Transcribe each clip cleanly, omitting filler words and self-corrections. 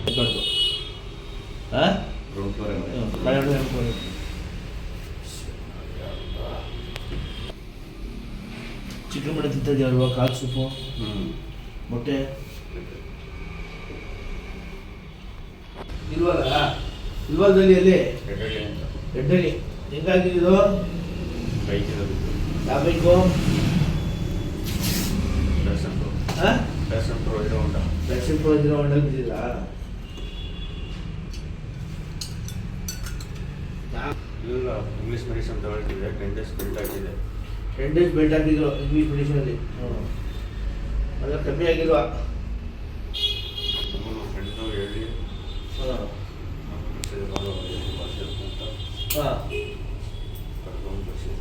ಹಾಂ chicken mutton ತಿಂತಿದ್ಯಲ್ವಾ? ಕಾಲು soup, ಮೊಟ್ಟೆ ಇಲ್ವಲ್ಲ? ಇಲ್ವಲ್ದಲ್ಲಿ ಅಲ್ಲಿ ಎಡ್ಡಲ್ಲಿ ಹೆಂಗಾಗಿದ್ದು? ಯಾವ ಬೈಕು? ಹಾಂ ಪ್ಯಾಷನ್ ಪ್ರೋ ಇರೋ ಹೊಂಡಲ್ಲಿ ಬಿದ್ದಿಲ್ಲ. ಇಲ್ಲ, ಇಂಗ್ಲೀಷ್ ಮೆಡಿಸನ್ ತಗೊಳ್ತಿದ್ದೆ. 10 days ಬೆಲ್ಟ್ ಹಾಕಿದೆ. 10 days ಬೆಲ್ಟ್ ಹಾಕಿದ್ರು ಇಂಗ್ಲೀಷ್ ಮೆಡಿಸನಲ್ಲಿ. ಅಲ್ಲ ಕಮ್ಮಿ ಆಗಿಲ್ವಾ? ಫ್ರೆಂಡು ಹೇಳಿ ಹಾಂ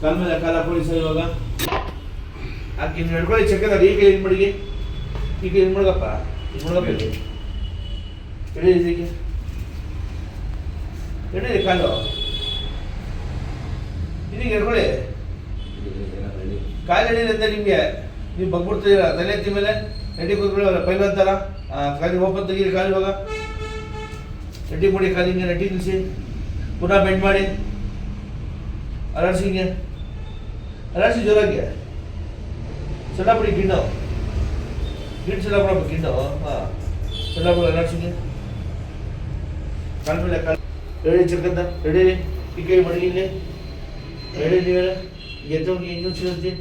ಕಾಲ ಮೇಲೆ ಕಾಲ ಪೊಲೀಸ ಇವಾಗ ಆಕೆ ನಡ್ಕೊಳ್ಳಿ ಚೆಕ್ಕದ ಈಗ ಏನು ಮಾಡಿಗೆ ಈಗ ಏನು ಮಾಡ್ಗಪ್ಪ ಇದು ಮಾಡ್ಗಪ್ಪ ಎಡೀರಿ ಇದಕ್ಕೆ ಎಡೀರಿ ಕಾಲು ಇದೀಗ ನಡ್ಕೊಳ್ಳಿ ಕಾಲು ಎಡೀರಿ ಅಂತ ನಿಮಗೆ ನೀವು ಬಗ್ಬಿಡ್ತೀರ ತಲೆ ಎತ್ತಿ ಮೇಲೆ ನೆಟ್ಟಿ ಕೂತ್ಕೊಳ್ಳಿ ಪೈಲ ಅಂತಾರ ಕಾಲಿಗೆ ಓಪನ್ ತೆಗೀರಿ ಕಾಲು ಇವಾಗ ನೆಟ್ಟಿ ಮಾಡಿ ಕಾಲಿಂಗೆ ನೆಟ್ಟಿ ನಿಲ್ಲಿಸಿ ಪುನಃ ಬೆಂಡ್ ಮಾಡಿ ಅಲರ್ಸಿಂಗೆ ಅಲರ್ಸಿ ಜೋರಾಗಿ ಸಣ್ಣಪುಡಿ ಗಿಣ್ಣು ಸಣ್ಣಪುಡ ಗಿಣ್ಣು ಹಾಂ ಸಣ್ಣಪುಡ ಅಲರ್ಸಿಂಗೆ ಕಾಲ ಮೇಲೆ ಕಾಲು ರೆಡಿ ಚಕ್ಕಂತ ರೆಡಿ ಈ ಕೈ ಮಡಗಿಲ್ಲಿ ರೆಡಿ ನೀವು ಎತ್ತೋಗಿ ಇನ್ನೂ ಸಿಗುತ್ತೆ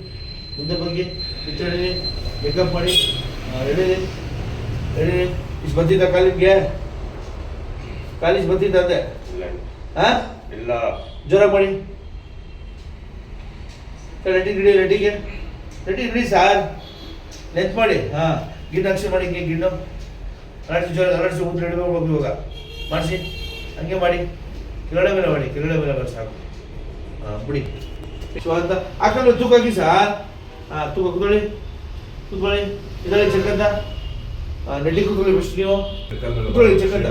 ಮುಂದೆ ಬಗ್ಗೆ ಬಿತ್ತಡಿ ಮೇಕಪ್ ಮಾಡಿ ರೆಡಿ ರೆಡಿ ಇಷ್ಟು ಬಂದಿದ್ದ ಕಾಲಿಗೆ ಕಾಲಿಗೆ ಬಂದಿದ್ದ ಅಂದೆ ಹಾಂ ಇಲ್ಲ ಜೋರಾಗಿ ಮಾಡಿ ರೆಡಿಗೆ ರೆಡಿ ಸಾರ್ ನೆನ್ತ್ ಮಾಡಿ ಹಾಂ ಗಿಣ್ಣು ಅಕ್ಷರ ಮಾಡಿ ಹಿಂಗೆ ಗಿಣ್ಣು ಅಲರ್ಸಿ ಜೋರ ಅಲರ್ಸಿ ಊಟ ರೆಡಿ ಹೋಗಿ ಇವಾಗ ಮಾಡಿಸಿ ಹಂಗೆ ಮಾಡಿ ಕೆಳಗಡೆ ಮೇಲೆ ಮಾಡಿ ಕೆಳಗಡೆ ಮೇಲೆ ಮಾಡಿ ಸಾಕು ಹಾಂ ಬಿಡಿ ಸೊ ಅಂತ ಹಾಕೊಂಡು ತೂಕ ಹಾಕಿ ಸಾರ್ ಹಾಂ ತೂಕ ಕೂತ್ಕೊಳ್ಳಿ ಇದರಲ್ಲಿ ಚೆಕ್ಕಂತ ನೆಟ್ಟಿ ಕೂತ್ಕೊಳ್ಳಿ ಫಸ್ಟ್ ನೀವು ಕೂತ್ಕೊಳ್ಳಿ ಚೆಕ್ಕಂತ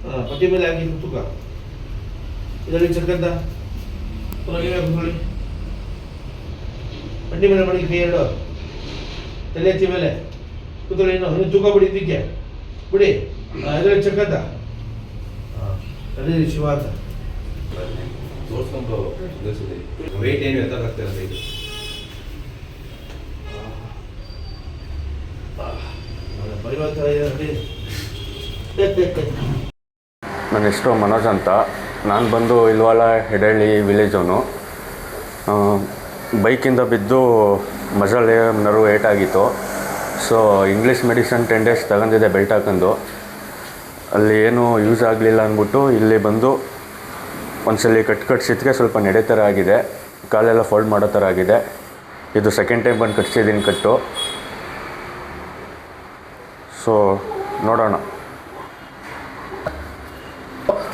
ಹಾಂ ಪಟ್ಟಿ ಮೇಲೆ ಹಾಕಿ ತೂಕ ಇದರಲ್ಲಿ ಚೆಕ್ಕಂತ ಕೂತ್ಕೊಳ್ಳಿ ಪಟ್ಟಿ ಮೇಲೆ ಮಾಡಿ ಕೈ ಎರಡು ತಲೆ ಎತ್ತಿ ಮೇಲೆ ಕೂತ್ಕೊಳ್ಳಿ ಇನ್ನು ತೂಕ ಬಿಡಿ ಇದಕ್ಕೆ ಬಿಡಿ ಇದರಲ್ಲಿ ಚೆಕ್ಕಂತ ಹಾಂ ಅದೇ ಶಿವ ಅಂತ ತೋರಿಸ್ಕೊಂಡು ವೆಯ್ಟ್ ಏನು ಎತ್ತಾಗ್ತದೆ ಇದು ನನ್ನ ಹೆಸರು ಮನೋಜ್ ಅಂತ. ನಾನು ಬಂದು ಇಲ್ವಾಲ ಹೆಡಳ್ಳಿ ವಿಲೇಜವನು. ಬೈಕಿಂದ ಬಿದ್ದು ಮಜಲ್ ನರ್ವ್ ಏಟಾಗಿತ್ತು. ಸೊ ಇಂಗ್ಲೀಷ್ ಮೆಡಿಸನ್ 10 days ತಗೊಂಡಿದ್ದೆ ಬೆಲ್ಟ್ ಹಾಕೊಂಡು. ಅಲ್ಲಿ ಏನೂ ಯೂಸ್ ಆಗಲಿಲ್ಲ ಅಂದ್ಬಿಟ್ಟು ಇಲ್ಲಿ ಬಂದು ಒಂದ್ಸಲಿ ಕಟ್ಸಿದ್ಕೆ ಸ್ವಲ್ಪ ನಡೆ ಥರ ಆಗಿದೆ, ಕಾಲೆಲ್ಲ ಫೋಲ್ಡ್ ಮಾಡೋ ಥರ ಆಗಿದೆ. ಇದು ಸೆಕೆಂಡ್ ಟೈಮ್ ಬಂದು ಕಟ್ಸಿದ್ದೀನಿ ಕಟ್ಟು. ಸೊ ನೋಡೋಣ.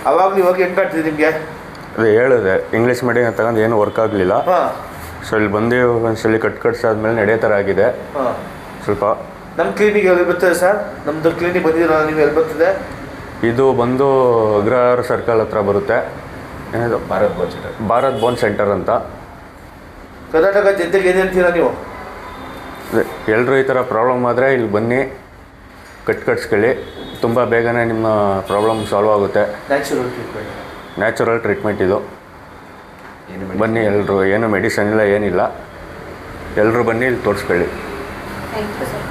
ಅವಾಗ ಇವಾಗ ಹೆಂಗೆ ಕಾಡ್ತಿದೆ ನಿಮಗೆ? ಅದೇ ಹೇಳಿದೆ, ಇಂಗ್ಲೀಷ್ ಮೆಡಿಸನ್ ತಗೊಂಡು ಏನೂ ವರ್ಕ್ ಆಗಲಿಲ್ಲ. ಸೊ ಇಲ್ಲಿ ಬಂದು ಒಂದ್ಸಲಿ ಕಟ್ಸಾದ್ಮೇಲೆ ನಡೆಯೋ ಥರ ಆಗಿದೆ ಸ್ವಲ್ಪ. ನಮ್ಮ ಕ್ಲಿನಿಕ್ ಎಲ್ಲಿ ಬರ್ತದೆ ಸರ್? ನಮ್ಮದು ಕ್ಲಿನಿಕ್ ಬಂದಿದ್ದೀರ ನೀವು? ಎಲ್ಲಿ ಬರ್ತದೆ ಇದು? ಬಂದು ಅಗ್ರಹಾರ ಸರ್ಕಲ್ ಹತ್ರ ಬರುತ್ತೆ. ಏನಿದು ಭಾರತ್ ಬೋನ್ ಸೆಂಟರ್ ಅಂತ. ಕರ್ನಾಟಕ ಜನತೆಗೆ ಏನು ಹೇಳ್ತೀರಾ ನೀವು? ಎಲ್ಲರೂ ಈ ಥರ ಪ್ರಾಬ್ಲಮ್ ಆದರೆ ಇಲ್ಲಿ ಬನ್ನಿ, ಕಟ್ಸ್ಕೊಳ್ಳಿ. ತುಂಬ ಬೇಗನೆ ನಿಮ್ಮ ಪ್ರಾಬ್ಲಮ್ ಸಾಲ್ವ್ ಆಗುತ್ತೆ. ನ್ಯಾಚುರಲ್ ಟ್ರೀಟ್ಮೆಂಟ್ ಇದು. ಬನ್ನಿ ಎಲ್ಲರೂ, ಏನು ಮೆಡಿಸನ್ ಇಲ್ಲ ಏನಿಲ್ಲ, ಎಲ್ಲರೂ ಬನ್ನಿ ಇಲ್ಲಿ ತೋರಿಸ್ಕೊಳ್ಳಿ. Thank you sir.